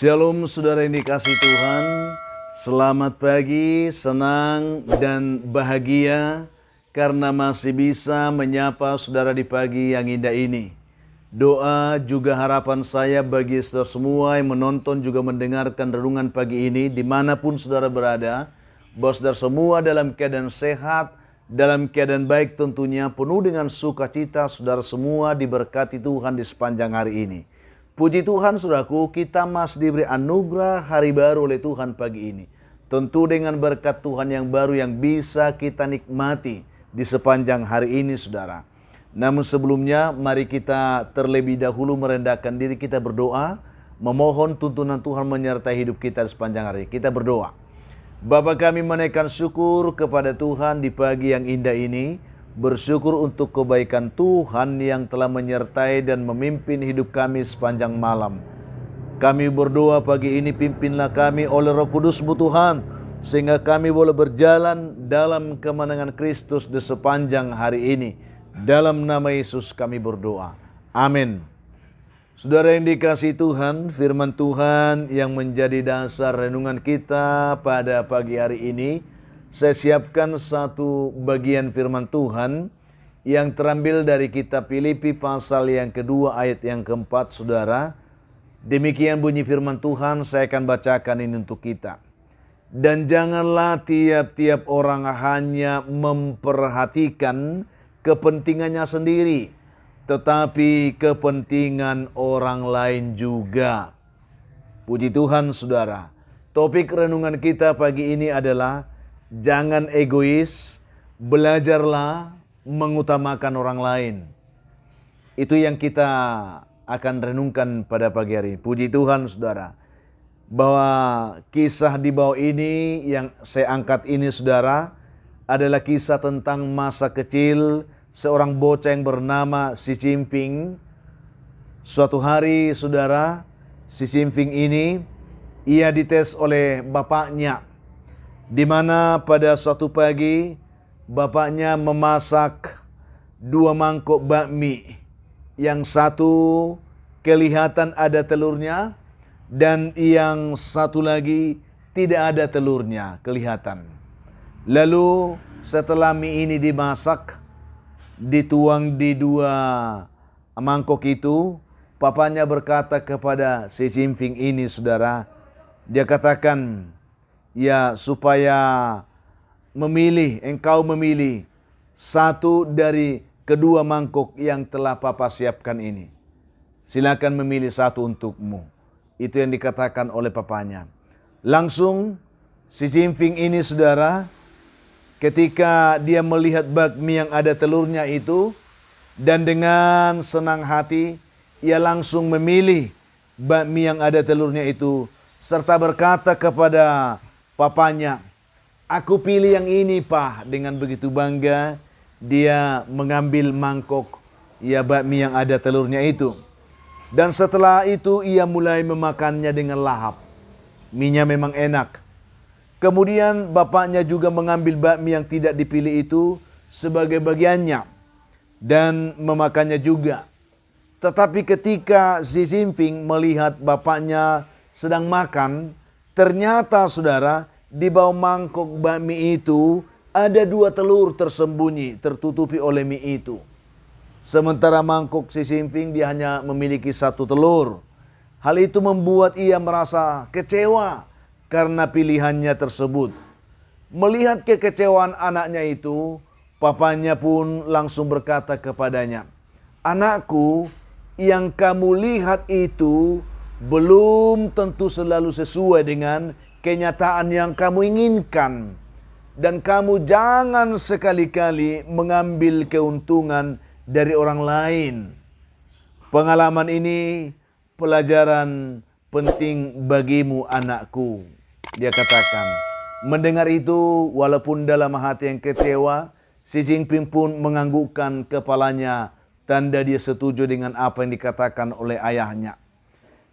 Shalom saudara yang dikasihi Tuhan. Selamat pagi, senang dan bahagia karena masih bisa menyapa saudara di pagi yang indah ini. Doa juga harapan saya bagi saudara semua yang menonton juga mendengarkan renungan pagi ini dimanapun saudara berada, bahwa saudara semua dalam keadaan sehat, dalam keadaan baik tentunya, penuh dengan sukacita. Saudara semua diberkati Tuhan di sepanjang hari ini. Puji Tuhan saudaraku, kita masih diberi anugerah hari baru oleh Tuhan pagi ini. Tentu dengan berkat Tuhan yang baru yang bisa kita nikmati di sepanjang hari ini saudara. Namun sebelumnya mari kita terlebih dahulu merendahkan diri, kita berdoa, memohon tuntunan Tuhan menyertai hidup kita di sepanjang hari. Kita berdoa. Bapa kami menaikkan syukur kepada Tuhan di pagi yang indah ini. Bersyukur untuk kebaikan Tuhan yang telah menyertai dan memimpin hidup kami sepanjang malam. Kami berdoa pagi ini, pimpinlah kami oleh Roh Kudus-Mu Tuhan, sehingga kami boleh berjalan dalam kemenangan Kristus di sepanjang hari ini. Dalam nama Yesus kami berdoa. Amin. Saudara yang dikasihi Tuhan, firman Tuhan yang menjadi dasar renungan kita pada pagi hari ini, saya siapkan satu bagian firman Tuhan yang terambil dari kitab Filipi pasal yang kedua ayat yang keempat saudara. Demikian bunyi firman Tuhan, saya akan bacakan ini untuk kita. Dan janganlah tiap-tiap orang hanya memperhatikan kepentingannya sendiri, tetapi kepentingan orang lain juga. Puji Tuhan saudara. Topik renungan kita pagi ini adalah jangan egois, belajarlah mengutamakan orang lain. Itu yang kita akan renungkan pada pagi hari ini. Puji Tuhan saudara, bahwa kisah di bawah ini yang saya angkat ini saudara, adalah kisah tentang masa kecil seorang bocah yang bernama Xi Jinping. Suatu hari saudara, Xi Jinping ini ia dites oleh bapaknya, di mana pada suatu pagi bapaknya memasak 2 mangkok bakmi. Yang satu kelihatan ada telurnya dan yang satu lagi tidak ada telurnya kelihatan. Lalu setelah mie ini dimasak, dituang di 2 mangkok itu, papanya berkata kepada Xi Jinping ini saudara, dia katakan, ya supaya engkau memilih satu dari kedua mangkok yang telah papa siapkan ini. Silakan memilih satu untukmu. Itu yang dikatakan oleh papanya. Langsung Xi Jinping ini saudara, ketika dia melihat bakmi yang ada telurnya itu, dan dengan senang hati ia langsung memilih bakmi yang ada telurnya itu, serta berkata kepada papanya, aku pilih yang ini Pak. Dengan begitu bangga dia mengambil mangkok bakmi yang ada telurnya itu. Dan setelah itu ia mulai memakannya dengan lahap. Mie-nya memang enak. Kemudian bapaknya juga mengambil bakmi yang tidak dipilih itu sebagai bagiannya dan memakannya juga. Tetapi ketika Xi Jinping melihat bapaknya sedang makan, ternyata saudara, di bawah mangkok bakmi itu ada 2 telur tersembunyi, tertutupi oleh mie itu. Sementara mangkok Xi Jinping dia hanya memiliki 1 telur. Hal itu membuat ia merasa kecewa karena pilihannya tersebut. Melihat kekecewaan anaknya itu, papanya pun langsung berkata kepadanya, anakku, yang kamu lihat itu belum tentu selalu sesuai dengan kenyataan yang kamu inginkan. Dan kamu jangan sekali-kali mengambil keuntungan dari orang lain. Pengalaman ini pelajaran penting bagimu anakku. Dia katakan. Mendengar itu, walaupun dalam hati yang kecewa, Xi Jinping pun menganggukkan kepalanya, tanda dia setuju dengan apa yang dikatakan oleh ayahnya.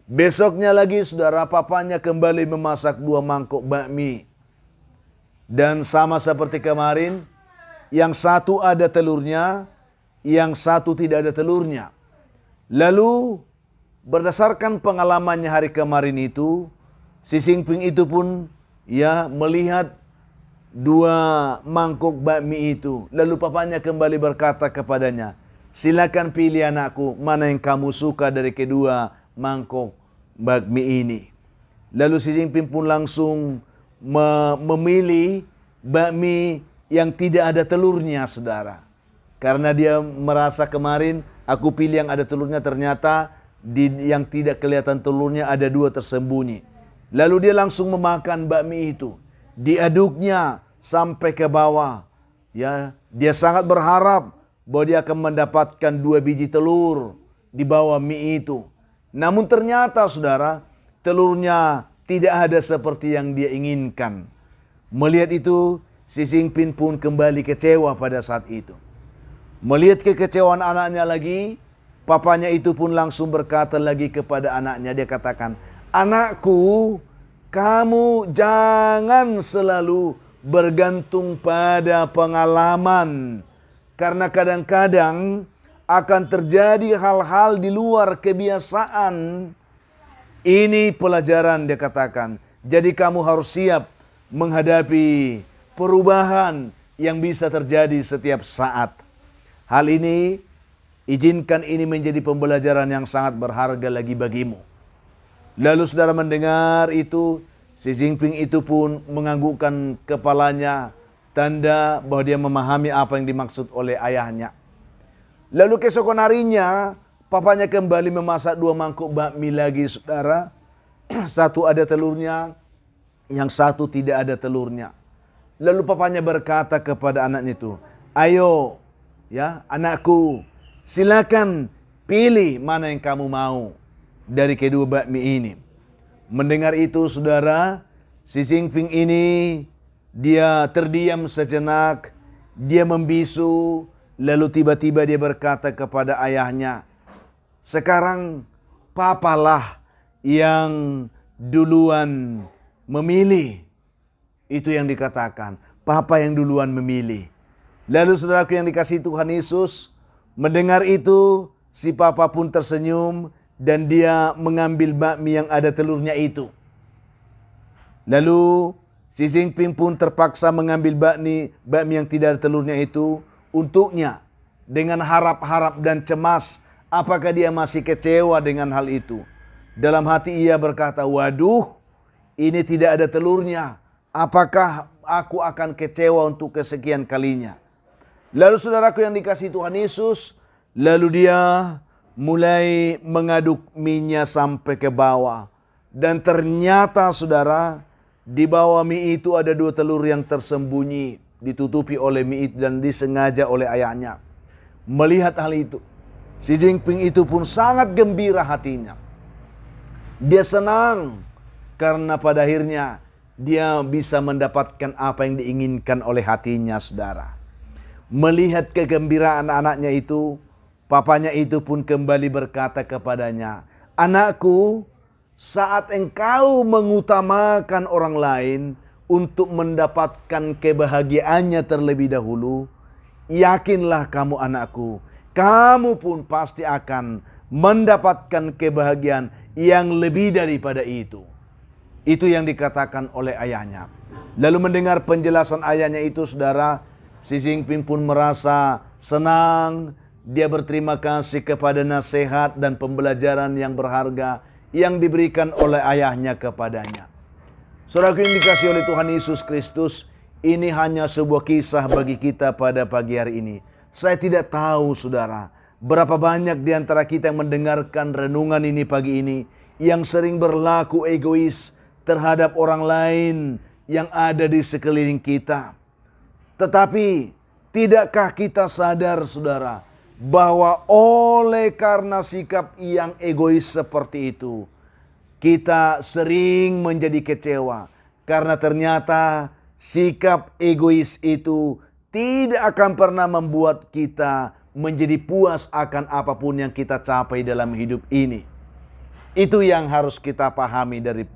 Besoknya lagi saudara, papanya kembali memasak 2 mangkok bakmi. Dan sama seperti kemarin, yang satu ada telurnya, yang satu tidak ada telurnya. Lalu berdasarkan pengalamannya hari kemarin itu, si Xingping itu pun ya melihat 2 mangkuk bakmi itu. Lalu papanya kembali berkata kepadanya, silakan pilih anakku, mana yang kamu suka dari kedua mangkuk bakmi ini. Lalu si Xingping pun langsung memilih bakmi yang tidak ada telurnya, saudara. Karena dia merasa kemarin aku pilih yang ada telurnya, ternyata yang tidak kelihatan telurnya ada 2 tersembunyi. Lalu dia langsung memakan bakmi itu. Diaduknya sampai ke bawah. Ya, dia sangat berharap bahwa dia akan mendapatkan 2 biji telur di bawah mie itu. Namun ternyata, saudara, telurnya tidak ada seperti yang dia inginkan. Melihat itu, si Xingping pun kembali kecewa pada saat itu. Melihat kekecewaan anaknya lagi, papanya itu pun langsung berkata lagi kepada anaknya. Dia katakan, anakku, kamu jangan selalu bergantung pada pengalaman. Karena kadang-kadang akan terjadi hal-hal di luar kebiasaan. Ini pelajaran, dia katakan. Jadi kamu harus siap menghadapi perubahan yang bisa terjadi setiap saat. Hal ini, izinkan ini menjadi pembelajaran yang sangat berharga lagi bagimu. Lalu saudara mendengar itu, si Xingping itu pun menganggukkan kepalanya, tanda bahwa dia memahami apa yang dimaksud oleh ayahnya. Lalu keesokan harinya, papanya kembali memasak 2 mangkuk bakmi lagi, saudara. 1 ada telurnya, yang 1 tidak ada telurnya. Lalu papanya berkata kepada anaknya itu, ayo, ya anakku, silakan pilih mana yang kamu mau dari kedua bakmi ini. Mendengar itu, saudara, si Xingping ini dia terdiam sejenak, dia membisu, lalu tiba-tiba dia berkata kepada ayahnya, sekarang papalah yang duluan memilih. Itu yang dikatakan, papa yang duluan memilih. Lalu saudaraku yang dikasihi Tuhan Yesus, mendengar itu, si papa pun tersenyum dan dia mengambil bakmi yang ada telurnya itu. Lalu si Xingping pun terpaksa mengambil bakmi yang tidak ada telurnya itu untuknya, dengan harap-harap dan cemas apakah dia masih kecewa dengan hal itu. Dalam hati ia berkata, waduh, ini tidak ada telurnya. Apakah aku akan kecewa untuk kesekian kalinya? Lalu saudaraku yang dikasihi Tuhan Yesus, lalu dia mulai mengaduk mie-nya sampai ke bawah. Dan ternyata, saudara, di bawah mie itu ada 2 telur yang tersembunyi, ditutupi oleh mie itu dan disengaja oleh ayahnya. Melihat hal itu, si Xingping itu pun sangat gembira hatinya. Dia senang karena pada akhirnya dia bisa mendapatkan apa yang diinginkan oleh hatinya, saudara. Melihat kegembiraan anaknya itu, papanya itu pun kembali berkata kepadanya, anakku, saat engkau mengutamakan orang lain untuk mendapatkan kebahagiaannya terlebih dahulu, yakinlah kamu anakku, kamu pun pasti akan mendapatkan kebahagiaan yang lebih daripada itu. Itu yang dikatakan oleh ayahnya. Lalu mendengar penjelasan ayahnya itu, saudara, si Xingping pun merasa senang. Dia berterima kasih kepada nasihat dan pembelajaran yang berharga yang diberikan oleh ayahnya kepadanya. Saudaraku yang dikasihi oleh Tuhan Yesus Kristus, ini hanya sebuah kisah bagi kita pada pagi hari ini. Saya tidak tahu, saudara, berapa banyak di antara kita yang mendengarkan renungan ini pagi ini yang sering berlaku egois terhadap orang lain yang ada di sekeliling kita. Tetapi tidakkah kita sadar, saudara, bahwa oleh karena sikap yang egois seperti itu, kita sering menjadi kecewa. Karena ternyata sikap egois itu tidak akan pernah membuat kita menjadi puas akan apapun yang kita capai dalam hidup ini. Itu yang harus kita pahami dari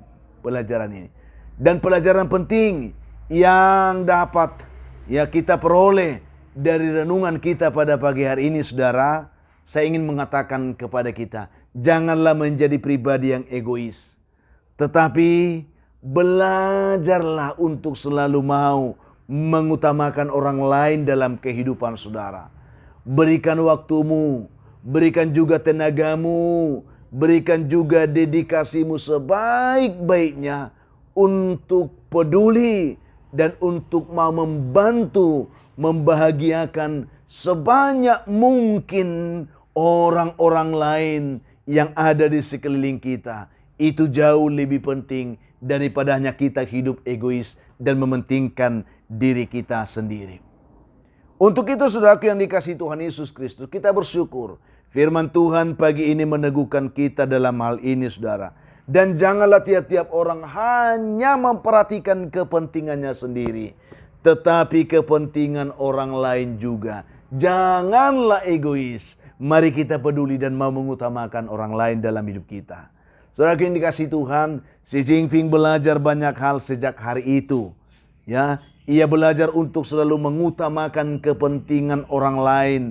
pelajaran ini. Dan pelajaran penting yang dapat kita peroleh dari renungan kita pada pagi hari ini, saudara, saya ingin mengatakan kepada kita, Janganlah menjadi pribadi yang egois. Tetapi belajarlah untuk selalu mau mengutamakan orang lain dalam kehidupan saudara. Berikan waktumu, berikan juga tenagamu, berikan juga dedikasimu sebaik-baiknya untuk peduli dan untuk mau membantu, membahagiakan sebanyak mungkin orang-orang lain yang ada di sekeliling kita. Itu jauh lebih penting daripada hanya kita hidup egois dan mementingkan diri kita sendiri. Untuk itu saudaraku yang dikasihi Tuhan Yesus Kristus, kita bersyukur firman Tuhan pagi ini meneguhkan kita dalam hal ini saudara. Dan janganlah tiap-tiap orang hanya memperhatikan kepentingannya sendiri, tetapi kepentingan orang lain juga. Janganlah egois. Mari kita peduli dan mau mengutamakan orang lain dalam hidup kita. Saudara yang dikasihi Tuhan, Xi Jinping belajar banyak hal sejak hari itu. Ya, ia belajar untuk selalu mengutamakan kepentingan orang lain,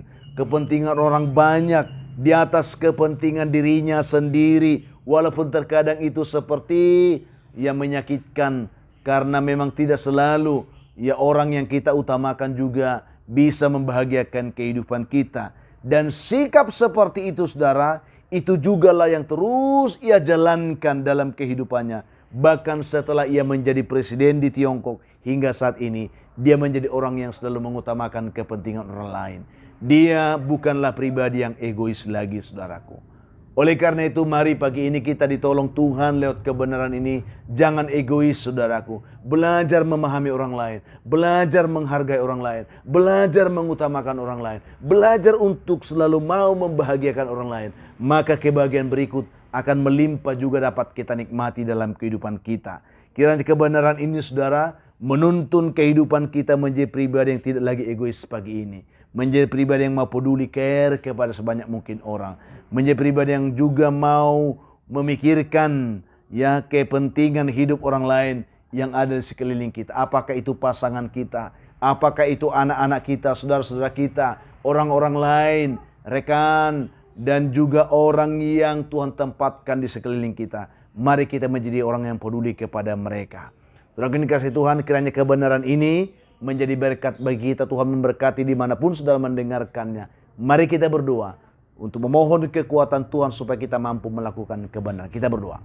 kepentingan orang banyak di atas kepentingan dirinya sendiri. Walaupun terkadang itu seperti yang menyakitkan, karena memang tidak selalu ya orang yang kita utamakan juga bisa membahagiakan kehidupan kita. Dan sikap seperti itu saudara, itu jugalah yang terus ia jalankan dalam kehidupannya. Bahkan setelah ia menjadi presiden di Tiongkok hingga saat ini, dia menjadi orang yang selalu mengutamakan kepentingan orang lain. Dia bukanlah pribadi yang egois lagi saudaraku. Oleh karena itu mari pagi ini kita ditolong Tuhan lewat kebenaran ini. Jangan egois saudaraku. Belajar memahami orang lain. Belajar menghargai orang lain. Belajar mengutamakan orang lain. Belajar untuk selalu mau membahagiakan orang lain. Maka kebahagiaan berikut akan melimpah juga dapat kita nikmati dalam kehidupan kita. Kiranya kebenaran ini saudara menuntun kehidupan kita menjadi pribadi yang tidak lagi egois pagi ini. Menjadi pribadi yang mau peduli, care kepada sebanyak mungkin orang. Menjadi pribadi yang juga mau memikirkan ya kepentingan hidup orang lain yang ada di sekeliling kita. Apakah itu pasangan kita, apakah itu anak-anak kita, saudara-saudara kita, orang-orang lain, rekan, dan juga orang yang Tuhan tempatkan di sekeliling kita. Mari kita menjadi orang yang peduli kepada mereka. Saudara yang dikasihi Tuhan, kiranya kebenaran ini menjadi berkat bagi kita. Tuhan memberkati dimanapun saudara mendengarkannya. Mari kita berdoa untuk memohon kekuatan Tuhan supaya kita mampu melakukan kebenaran. Kita berdoa.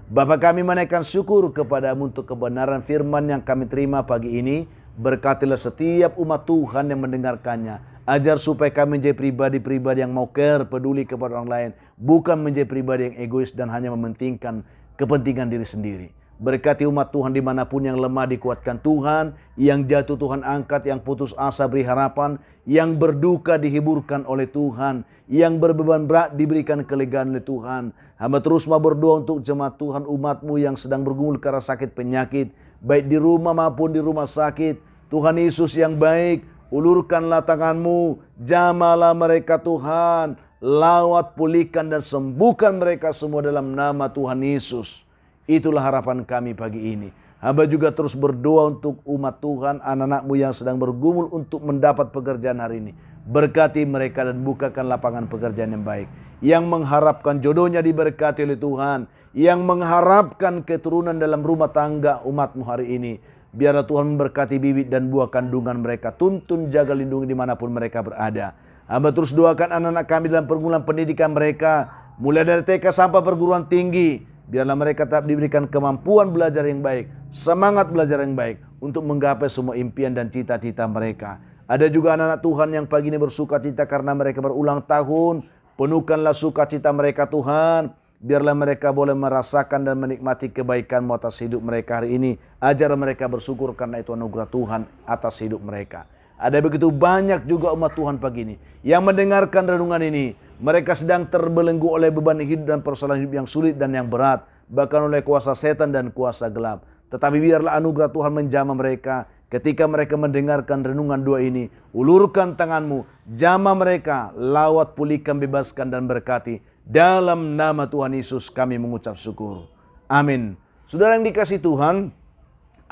Bapa kami menaikkan syukur kepadamu untuk kebenaran firman yang kami terima pagi ini. Berkatilah setiap umat Tuhan yang mendengarkannya. Ajar supaya kami menjadi pribadi-pribadi yang mau care, peduli kepada orang lain. Bukan menjadi pribadi yang egois dan hanya mementingkan kepentingan diri sendiri. Berkati umat Tuhan dimanapun yang lemah dikuatkan Tuhan, yang jatuh Tuhan angkat, yang putus asa beri harapan, yang berduka dihiburkan oleh Tuhan, yang berbeban berat diberikan kelegaan oleh Tuhan. Hamba terus mau berdoa untuk jemaat Tuhan umat-Mu yang sedang bergumul karena sakit penyakit, baik di rumah maupun di rumah sakit. Tuhan Yesus yang baik, ulurkanlah tangan-Mu, jamalah mereka Tuhan, lawat, pulihkan dan sembuhkan mereka semua dalam nama Tuhan Yesus. Itulah harapan kami pagi ini. Hamba juga terus berdoa untuk umat Tuhan, anak-anak-Mu yang sedang bergumul untuk mendapat pekerjaan hari ini. Berkati mereka dan bukakan lapangan pekerjaan yang baik. Yang mengharapkan jodohnya diberkati oleh Tuhan. Yang mengharapkan keturunan dalam rumah tangga umat-Mu hari ini. Biarlah Tuhan memberkati bibit dan buah kandungan mereka. Tuntun, jaga, lindungi dimanapun mereka berada. Hamba terus doakan anak-anak kami dalam perguruan pendidikan mereka. Mulai dari TK sampai perguruan tinggi. Biarlah mereka tetap diberikan kemampuan belajar yang baik, semangat belajar yang baik untuk menggapai semua impian dan cita-cita mereka. Ada juga anak-anak Tuhan yang pagi ini bersuka cita karena mereka berulang tahun. Penuhkanlah sukacita mereka Tuhan. Biarlah mereka boleh merasakan dan menikmati kebaikan-Mu atas hidup mereka hari ini. Ajar mereka bersyukur karena itu anugerah Tuhan atas hidup mereka. Ada begitu banyak juga umat Tuhan pagi ini yang mendengarkan renungan ini. Mereka sedang terbelenggu oleh beban hidup dan persoalan hidup yang sulit dan yang berat. Bahkan oleh kuasa setan dan kuasa gelap. Tetapi biarlah anugerah Tuhan menjamah mereka. Ketika mereka mendengarkan renungan doa ini. Ulurkan tangan-Mu. Jamah mereka. Lawat, pulihkan, bebaskan dan berkati. Dalam nama Tuhan Yesus kami mengucap syukur. Amin. Saudara yang dikasihi Tuhan.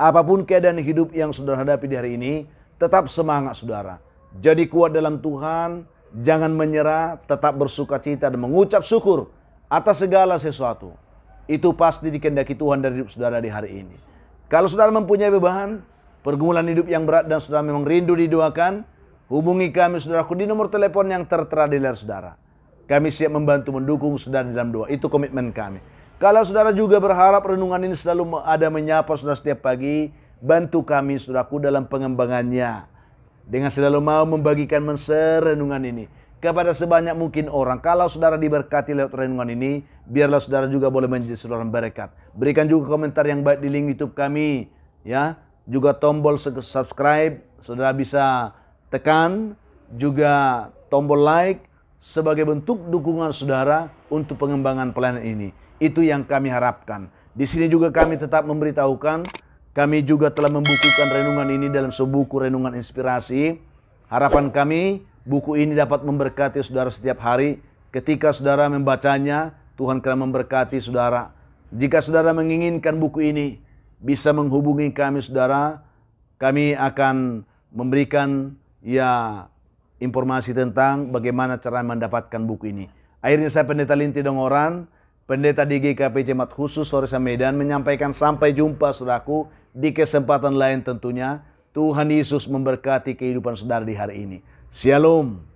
Apapun keadaan hidup yang saudara hadapi di hari ini. Tetap semangat saudara. Jadi kuat dalam Tuhan. Jangan menyerah, tetap bersuka cita dan mengucap syukur atas segala sesuatu. Itu pasti dikehendaki Tuhan dari hidup saudara di hari ini. Kalau saudara mempunyai beban, pergumulan hidup yang berat dan saudara memang rindu didoakan, hubungi kami saudaraku di nomor telepon yang tertera di layar saudara. Kami siap membantu mendukung saudara dalam doa. Itu komitmen kami. Kalau saudara juga berharap renungan ini selalu ada menyapa saudara setiap pagi, bantu kami saudaraku dalam pengembangannya. Dengan selalu mau membagikan renungan ini kepada sebanyak mungkin orang. Kalau saudara diberkati lewat renungan ini, biarlah saudara juga boleh menjadi saudara berkat. Berikan juga komentar yang baik di link YouTube kami, ya. Juga tombol subscribe, saudara bisa tekan, juga tombol like sebagai bentuk dukungan saudara untuk pengembangan pelayanan ini. Itu yang kami harapkan. Di sini juga kami tetap memberitahukan, kami juga telah membukukan renungan ini dalam sebuah buku renungan inspirasi. Harapan kami, buku ini dapat memberkati saudara setiap hari. Ketika saudara membacanya, Tuhan akan memberkati saudara. Jika saudara menginginkan buku ini, bisa menghubungi kami saudara. Kami akan memberikan informasi tentang bagaimana cara mendapatkan buku ini. Akhirnya saya Pendeta Linti Dongoran, Pendeta di GKP Jemaat Khusus Soresa Medan menyampaikan sampai jumpa saudaraku di kesempatan lain tentunya. Tuhan Yesus memberkati kehidupan saudara di hari ini. Shalom.